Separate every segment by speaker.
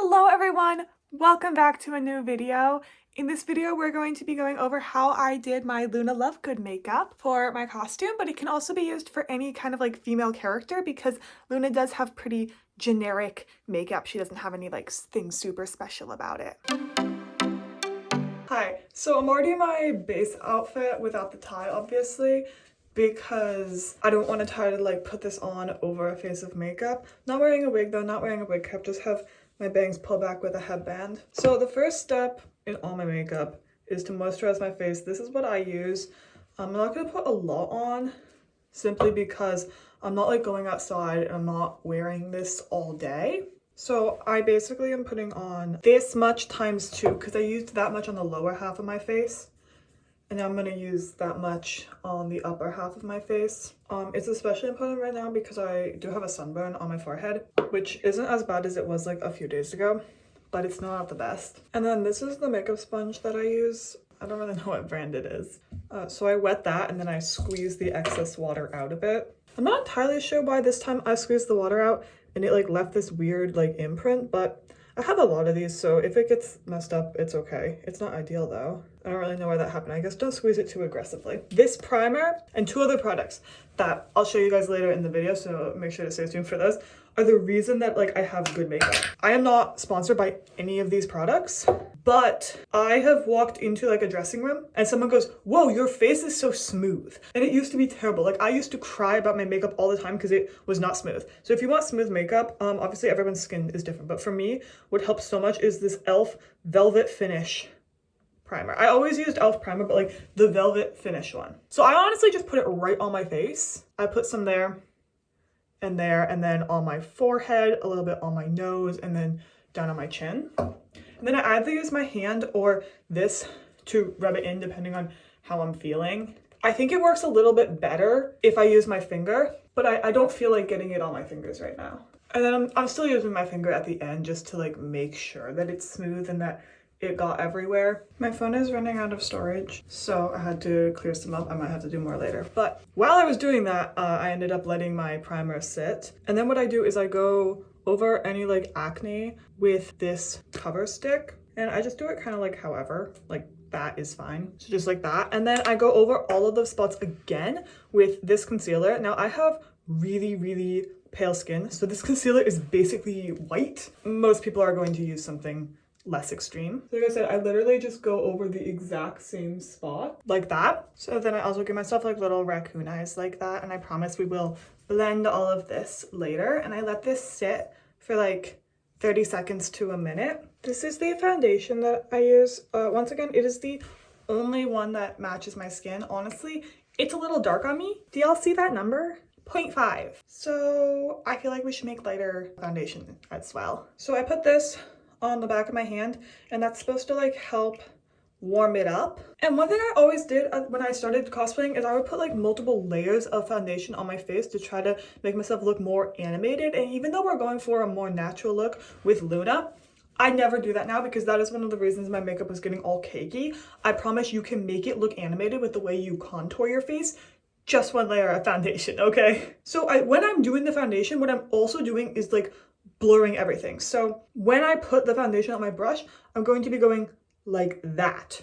Speaker 1: Hello everyone! Welcome back to a new video. In this video, we're going to be going over how I did my Luna Lovegood makeup for my costume, but it can also be used for any kind of like female character because Luna does have pretty generic makeup. She doesn't have any like things super special about it. Hi, so I'm already in my base outfit without the tie, obviously, because I don't want to try to like put this on over a face of makeup. Not wearing a wig though, not wearing a wig cap, just have my bangs pulled back with a headband. So the first step in all my makeup is to moisturize my face. This is what I use. I'm not going to put a lot on simply because I'm not like going outside and I'm not wearing this all day. So I basically am putting on this much times 2 because I used that much on the lower half of my face. And I'm going to use that much on the upper half of my face. It's especially important right now because I do have a sunburn on my forehead, which isn't as bad as it was like a few days ago, but it's not the best. And then this is the makeup sponge that I use. I don't really know what brand it is. So I wet that and then I squeeze the excess water out of it. I'm not entirely sure why this time I squeezed the water out and it like left this weird like imprint, but I have a lot of these, so if it gets messed up, it's okay. It's not ideal though. I don't really know why that happened. I guess don't squeeze it too aggressively. This primer and 2 other products that I'll show you guys later in the video, so make sure to stay tuned for those, are the reason that like I have good makeup. I am not sponsored by any of these products, but I have walked into like a dressing room and someone goes, "Whoa, your face is so smooth." And it used to be terrible. Like I used to cry about my makeup all the time because it was not smooth. So if you want smooth makeup, obviously everyone's skin is different, but for me, what helps so much is this e.l.f. Velvet Finish primer. I always used e.l.f. primer, but like the Velvet Finish one. So I honestly just put it right on my face. I put some there, and then on my forehead, a little bit on my nose, and then down on my chin. And then I either use my hand or this to rub it in depending on how I'm feeling. I think it works a little bit better if I use my finger, but I don't feel like getting it on my fingers right now. And then I'm still using my finger at the end just to like make sure that it's smooth and that it got everywhere. My phone is running out of storage, so I had to clear some up. I might have to do more later. But while I was doing that, I ended up letting my primer sit. And then what I do is I go over any like acne with this cover stick. And I just do it kind of like however, like that is fine. So just like that. And then I go over all of those spots again with this concealer. Now I have really, really pale skin, so this concealer is basically white. Most people are going to use something less extreme. Like I said, I literally just go over the exact same spot like that. So then I also give myself like little raccoon eyes like that, and I promise we will blend all of this later. And I let this sit for like 30 seconds to a minute. This is the foundation that I use. Once again, it is the only one that matches my skin. Honestly, it's a little dark on me. Do y'all see that number? 0.5. So I feel like we should make lighter foundation as well. So I put this on the back of my hand, and that's supposed to like help warm it up. And one thing I always did when I started cosplaying is I would put like multiple layers of foundation on my face to try to make myself look more animated. And even though we're going for a more natural look with Luna, I never do that now because that is one of the reasons my makeup was getting all cakey. I promise you can make it look animated with the way you contour your face. Just 1 layer of foundation, okay? So when I'm doing the foundation, what I'm also doing is like blurring everything. So when I put the foundation on my brush, I'm going to be going like that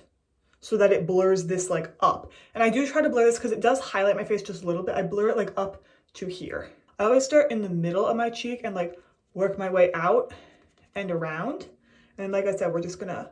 Speaker 1: so that it blurs this like up. And I do try to blur this because it does highlight my face just a little bit. I blur it like up to here. I always start in the middle of my cheek and like work my way out and around. And like I said, we're just gonna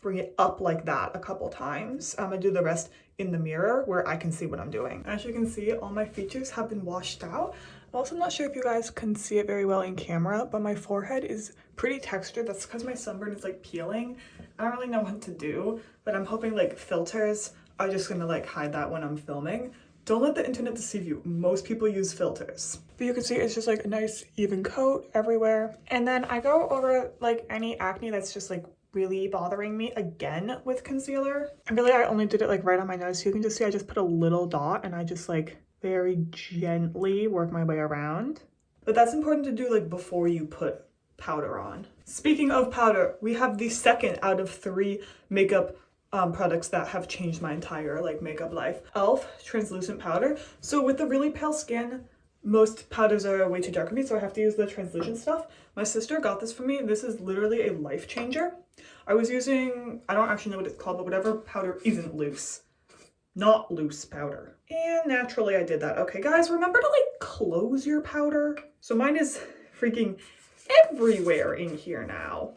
Speaker 1: bring it up like that a couple times. I'm gonna do the rest in the mirror where I can see what I'm doing. As you can see, all my features have been washed out. I'm also not sure if you guys can see it very well in camera, but my forehead is pretty textured. That's because my sunburn is like peeling. I don't really know what to do, but I'm hoping like filters are just gonna like hide that when I'm filming. Don't let the internet deceive you. Most people use filters. But you can see it's just like a nice even coat everywhere. And then I go over like any acne that's just like really bothering me again with concealer. And really I only did it like right on my nose. So you can just see I just put a little dot and I just like very gently work my way around. But that's important to do like before you put powder on. Speaking of powder, we have the second out of 3 makeup products that have changed my entire like makeup life. e.l.f. translucent powder. So with the really pale skin, most powders are way too dark for me, so I have to use the transition stuff. My sister got this for me. This is literally a life changer. I was using, I don't actually know what it's called, but whatever powder isn't loose. Not loose powder. And naturally I did that. Okay guys, remember to like close your powder. So mine is freaking everywhere in here now.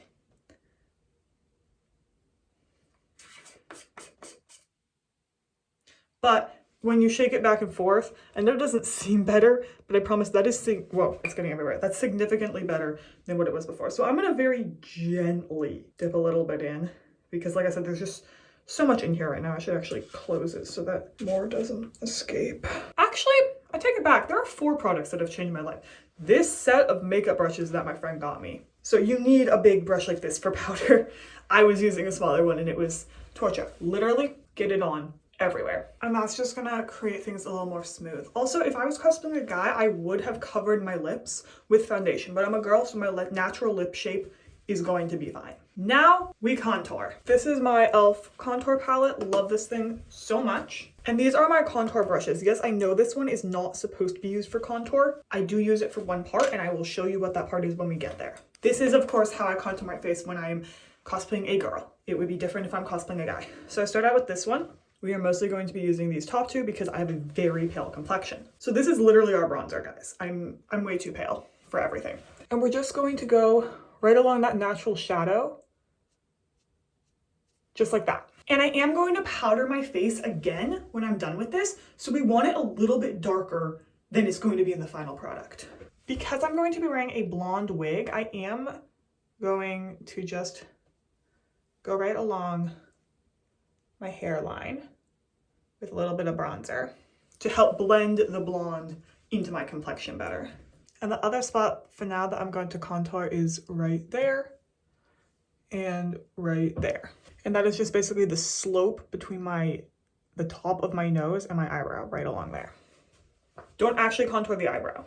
Speaker 1: But when you shake it back and forth, I know it doesn't seem better, but I promise that is, whoa, it's getting everywhere. That's significantly better than what it was before. So I'm gonna very gently dip a little bit in because like I said, there's just so much in here right now. I should actually close it so that more doesn't escape. Actually, I take it back. There are 4 products that have changed my life. This set of makeup brushes that my friend got me. So you need a big brush like this for powder. I was using a smaller one and it was torture. Literally, get it on everywhere. And that's just gonna create things a little more smooth. Also, if I was cosplaying a guy, I would have covered my lips with foundation, but I'm a girl, so my natural lip shape is going to be fine. Now we contour. This is my e.l.f. contour palette. Love this thing so much. And these are my contour brushes. Yes, I know this one is not supposed to be used for contour. I do use it for one part and I will show you what that part is when we get there. This is of course how I contour my face when I'm cosplaying a girl. It would be different if I'm cosplaying a guy. So I start out with this one. We are mostly going to be using these top 2 because I have a very pale complexion. So this is literally our bronzer, guys. I'm way too pale for everything. And we're just going to go right along that natural shadow, just like that. And I am going to powder my face again when I'm done with this. So we want it a little bit darker than it's going to be in the final product. Because I'm going to be wearing a blonde wig, I am going to just go right along my hairline with a little bit of bronzer to help blend the blonde into my complexion better. And the other spot for now that I'm going to contour is right there and right there. And that is just basically the slope between the top of my nose and my eyebrow, right along there. Don't actually contour the eyebrow.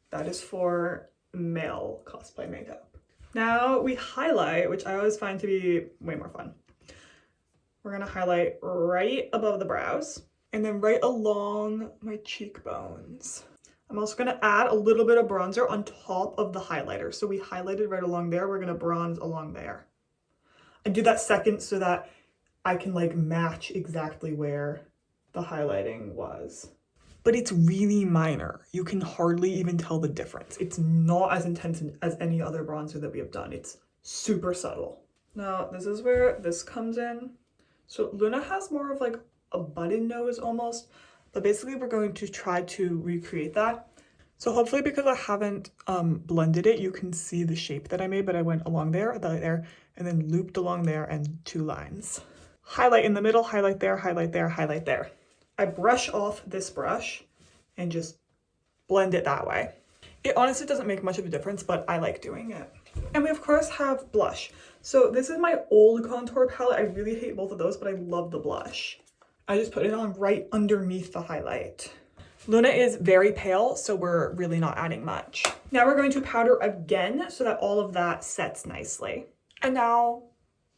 Speaker 1: That is for male cosplay makeup. Now we highlight, which I always find to be way more fun. We're gonna highlight right above the brows and then right along my cheekbones. I'm also gonna add a little bit of bronzer on top of the highlighter. So we highlighted right along there, we're gonna bronze along there. I do that second so that I can like match exactly where the highlighting was. But it's really minor. You can hardly even tell the difference. It's not as intense as any other bronzer that we have done. It's super subtle. Now, this is where this comes in. So Luna has more of like a button nose almost, but basically we're going to try to recreate that. So hopefully because I haven't blended it, you can see the shape that I made, but I went along there, and then looped along there and 2 lines. Highlight in the middle, highlight there, highlight there, highlight there. I brush off this brush and just blend it that way. It honestly doesn't make much of a difference, but I like doing it. And we of course have blush. So this is my old contour palette. I really hate both of those, but I love the blush. I just put it on right underneath the highlight. Luna is very pale, so we're really not adding much. Now we're going to powder again so that all of that sets nicely. And now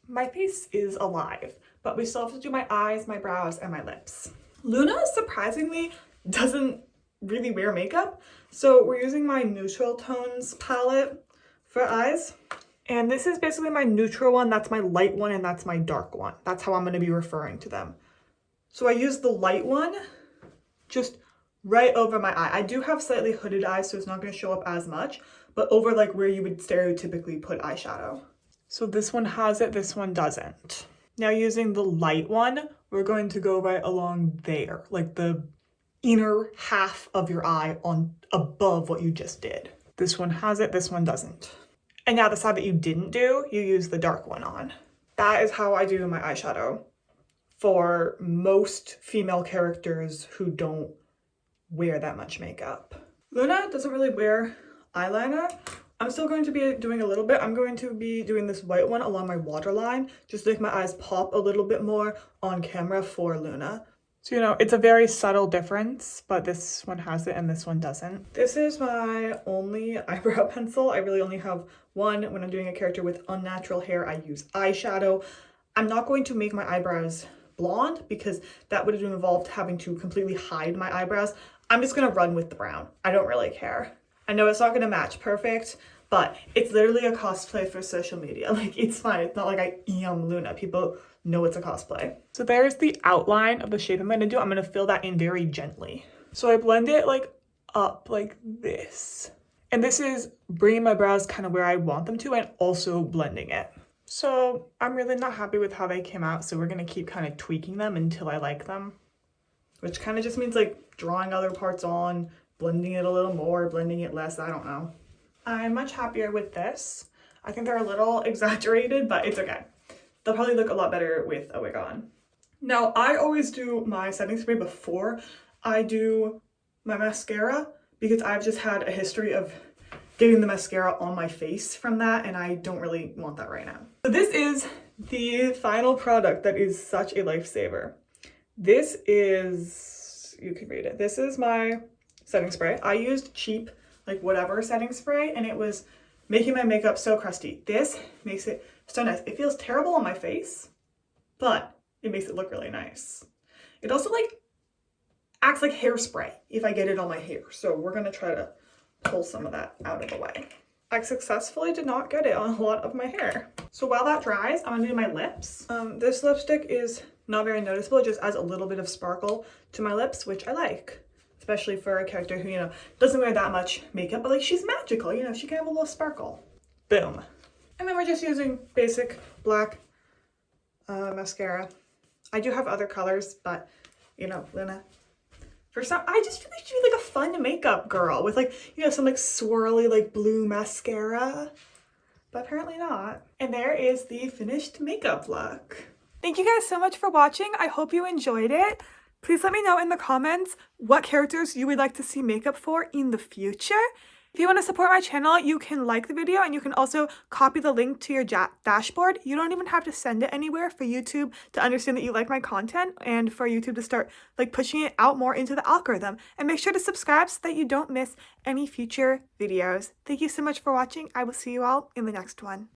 Speaker 1: my face is alive, but we still have to do my eyes, my brows, and my lips. Luna surprisingly doesn't really wear makeup, so we're using my neutral tones palette for eyes. And this is basically my neutral one, that's my light one, and that's my dark one. That's how I'm going to be referring to them. So I use the light one just right over my eye. I do have slightly hooded eyes, so it's not going to show up as much, but over like where you would stereotypically put eyeshadow. So this one has it, this one doesn't. Now using the light one, we're going to go right along there, like the inner half of your eye on above what you just did. This one has it, this one doesn't. And now the side that you didn't do, you use the dark one on. That is how I do my eyeshadow for most female characters who don't wear that much makeup. Luna doesn't really wear eyeliner. I'm still going to be doing a little bit. I'm going to be doing this white one along my waterline, just to make my eyes pop a little bit more on camera for Luna. So, you know, it's a very subtle difference, but this one has it and this one doesn't. This is my only eyebrow pencil. I really only have one. When I'm doing a character with unnatural hair, I use eyeshadow. I'm not going to make my eyebrows blonde because that would have involved having to completely hide my eyebrows. I'm just gonna run with the brown. I don't really care. I know it's not gonna match perfect, but it's literally a cosplay for social media. Like, it's fine. It's not like I am Luna. People know it's a cosplay. So there's the outline of the shape I'm gonna do. I'm gonna fill that in very gently. So I blend it like up like this. And this is bringing my brows kind of where I want them to and also blending it. So I'm really not happy with how they came out. So we're gonna keep kind of tweaking them until I like them. Which kind of just means like drawing other parts on, blending it a little more, blending it less, I don't know. I'm much happier with this. I think they're a little exaggerated, but it's okay. They'll probably look a lot better with a wig on. Now, I always do my setting spray before I do my mascara because I've just had a history of getting the mascara on my face from that, and I don't really want that right now. So this is the final product that is such a lifesaver. This is, you can read it. This is my setting spray. I used cheap, like whatever setting spray, and it was making my makeup so crusty. This makes it so nice. It feels terrible on my face, but it makes it look really nice. It also like acts like hairspray if I get it on my hair. So we're gonna try to pull some of that out of the way. I successfully did not get it on a lot of my hair. So while that dries, I'm gonna do my lips. This lipstick is not very noticeable. It just adds a little bit of sparkle to my lips, which I like. Especially for a character who, you know, doesn't wear that much makeup, but like she's magical, you know, she can have a little sparkle. Boom. And then we're just using basic black mascara. I do have other colors, but you know, Luna. For some, I just feel like she'd be like a fun makeup girl with like, you know, some like swirly like blue mascara, but apparently not. And there is the finished makeup look. Thank you guys so much for watching. I hope you enjoyed it. Please let me know in the comments what characters you would like to see makeup for in the future. If you want to support my channel, you can like the video and you can also copy the link to your dashboard. You don't even have to send it anywhere for YouTube to understand that you like my content and for YouTube to start like pushing it out more into the algorithm. And make sure to subscribe so that you don't miss any future videos. Thank you so much for watching. I will see you all in the next one.